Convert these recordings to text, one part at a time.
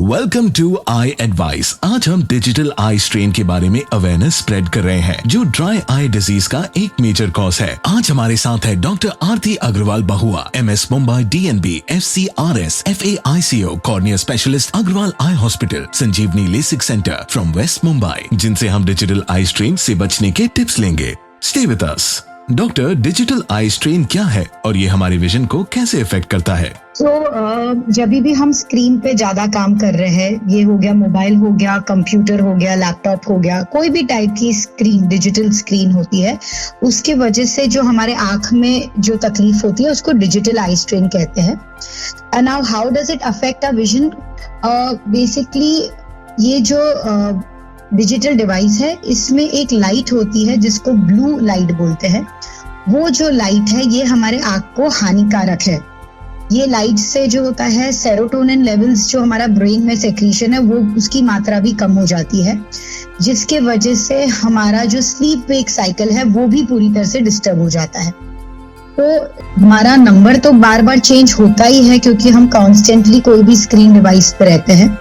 Welcome to I advice. आज हम digital eye strain के बारे में अवेयरनेस स्प्रेड कर रहे हैं, जो ड्राई आई डिजीज का एक मेजर कॉज है। आज हमारे साथ है doctor Aarti Agarwal Bahua, MS Mumbai DNB FCRS FAICO cornea specialist, Agrawal eye hospital, Sanjivani LASIK centre from west Mumbai, जिनसे हम डिजिटल आई स्ट्रेन से बचने के टिप्स लेंगे। Stay with us. Doctor, digital eye strain क्या है और ये हमारे विजन को कैसे इफेक्ट करता है? जब भी हम स्क्रीन पे ज्यादा काम कर रहे हैं, ये हो गया मोबाइल हो गया, कंप्यूटर हो गया, लैपटॉप हो गया, कोई भी टाइप की स्क्रीन, डिजिटल स्क्रीन होती है, उसके वजह से जो हमारे आंख में जो तकलीफ होती है उसको डिजिटल आई स्ट्रेन कहते हैं। And now how does it affect our vision? Basically ये जो डिजिटल डिवाइस है, इसमें एक लाइट होती है जिसको ब्लू लाइट बोलते हैं। वो जो लाइट है ये हमारे आंख को हानिकारक है। ये लाइट से जो होता है, सेरोटोनिन लेवल्स जो हमारा ब्रेन में सेक्रीशन है, वो उसकी मात्रा भी कम हो जाती है, जिसके वजह से हमारा जो स्लीप वेक साइकिल है वो भी पूरी तरह से डिस्टर्ब हो जाता है। तो हमारा नंबर तो बार बार चेंज होता ही है, क्योंकि हम कॉन्स्टेंटली कोई भी स्क्रीन डिवाइस पे रहते हैं।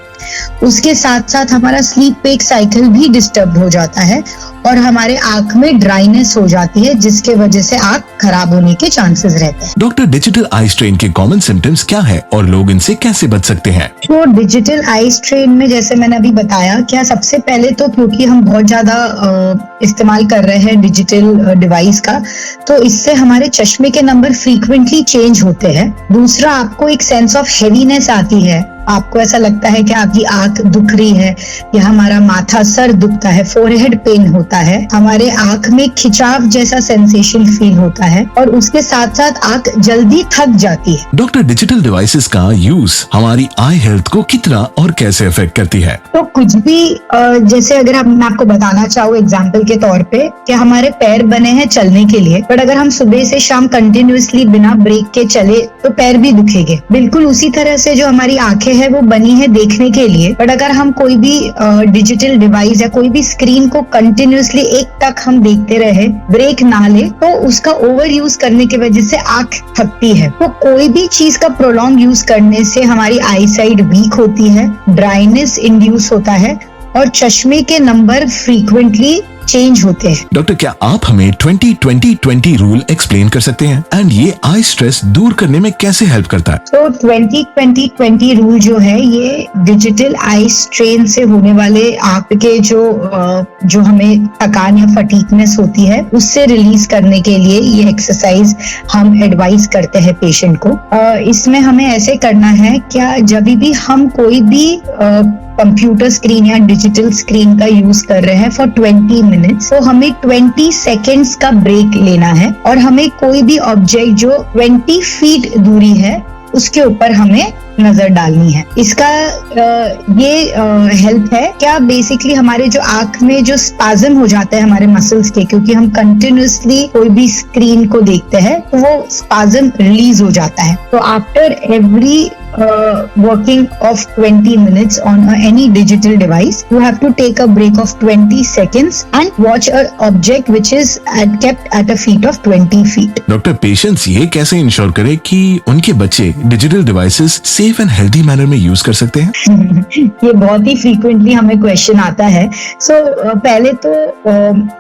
उसके साथ साथ हमारा स्लीप वेक साइकिल भी डिस्टर्ब हो जाता है और हमारे आंख में ड्राइनेस हो जाती है, जिसके वजह से आंख खराब होने के चांसेस रहते हैं। डॉक्टर, डिजिटल आई स्ट्रेन के कॉमन सिम्टम्स क्या है और लोग इनसे कैसे बच सकते हैं? तो डिजिटल आई स्ट्रेन में, जैसे मैंने अभी बताया, क्या सबसे पहले तो क्योंकि हम बहुत ज्यादा इस्तेमाल कर रहे हैं डिजिटल डिवाइस का, तो इससे हमारे चश्मे के नंबर फ्रीक्वेंटली चेंज होते हैं। दूसरा, आपको एक सेंस ऑफ हेवीनेस आती है, आपको ऐसा लगता है कि आपकी आंख दुख रही है, या हमारा माथा, सर दुखता है, फोरहेड पेन होता है, हमारे आंख में खिंचाव जैसा सेंसेशन फील होता है, और उसके साथ साथ आंख जल्दी थक जाती है। डॉक्टर, डिजिटल डिवाइसेस का यूज हमारी आई हेल्थ को कितना और कैसे अफेक्ट करती है? तो कुछ भी जैसे अगर मैं आपको बताना चाहूँ एग्जाम्पल के तौर पे, कि हमारे पैर बने हैं चलने के लिए, बट अगर हम सुबह से शाम कंटिन्यूअसली बिना ब्रेक के चले तो पैर भी दुखेंगे। बिल्कुल उसी तरह से जो हमारी आंखें है वो बनी है देखने के लिए, बट अगर हम कोई भी डिजिटल डिवाइस या कोई भी स्क्रीन को कंटिन्यूअसली एक तक हम देखते रहे, ब्रेक ना ले, तो उसका ओवर यूज करने की वजह से आंख थकती है। तो कोई भी चीज का प्रोलॉन्ग यूज करने से हमारी आई साइट वीक होती है, ड्राइनेस इंड्यूस होता है और चश्मे के नंबर फ्रीक्वेंटली चेंज होते हैं। डॉक्टर, क्या आप हमें 20-20-20 रूल एक्सप्लेन कर सकते हैं एंड ये आई स्ट्रेस दूर करने में कैसे हेल्प करता है? तो 20-20-20 रूल जो है, ये डिजिटल आई स्ट्रेन से होने वाले आंख के जो हमें थकान या फटीगनेस होती है, उससे रिलीज करने के लिए ये एक्सरसाइज हम एडवाइस करते हैं पेशेंट को। इसमें हमें ऐसे करना है, क्या जब भी हम कोई भी कंप्यूटर स्क्रीन या डिजिटल स्क्रीन का यूज कर रहे हैं फॉर 20 मिनट्स, तो हमें 20 सेकेंड्स का ब्रेक लेना है और हमें कोई भी ऑब्जेक्ट जो 20 फीट दूरी है उसके ऊपर हमें नजर डालनी है। इसका ये हेल्प है क्या, बेसिकली हमारे जो आंख में जो स्पाज्म हो जाता है हमारे मसल्स के, क्योंकि हम कंटिन्यूअसली कोई भी स्क्रीन को देखते हैं, तो वो स्पाज्म रिलीज हो जाता है। तो after every working of 20 minutes on any digital device, you have to take a break of 20 seconds and watch an object which is kept at a feet of 20 feet. Doctor, patients ये कैसे ensure करे कि उनके बच्चे digital devices safe and healthy manner में use कर सकते हैं? ये बहुत ही फ्रीक्वेंटली हमें क्वेश्चन आता है। पहले तो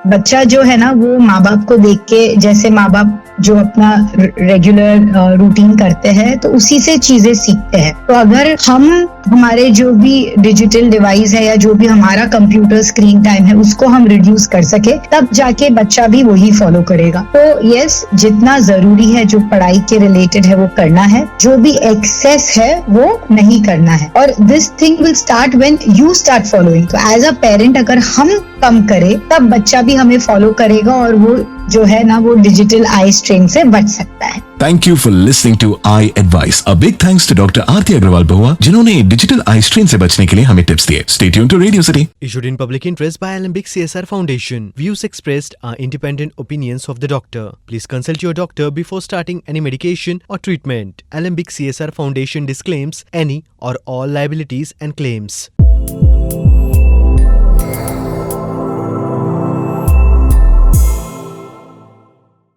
बच्चा जो है ना, वो माँ बाप को देख के, जैसे माँ बाप जो अपना रेगुलर रूटीन करते हैं, तो उसी से चीजें सीखते हैं। तो अगर हम हमारे जो भी डिजिटल डिवाइस है या जो भी हमारा कंप्यूटर स्क्रीन टाइम है उसको हम रिड्यूस कर सके, तब जाके बच्चा भी वही फॉलो करेगा। तो यस, जितना जरूरी है जो पढ़ाई के रिलेटेड है वो करना है, जो भी एक्सेस है वो नहीं करना है, और this thing will start when you start following. तो एज अ पेरेंट अगर हम कम करें, तब बच्चा भी हमें फॉलो करेगा और वो जो है ना, वो डिजिटल आई स्ट्रेन से बच सकता है। Thank you for listening to I advice. A big thanks to doctor Aarti Agarwal Bahua, जिन्होंने डिजिटल आई स्ट्रेन से बचने के लिए हमें टिप्स दिए। Stay tuned to Radio City. Issued in public interest by Alembic CSR Foundation. Views expressed are independent opinions of the doctor. Please consult your doctor before starting any medication or treatment. Alembic CSR Foundation disclaims any or all liabilities and claims.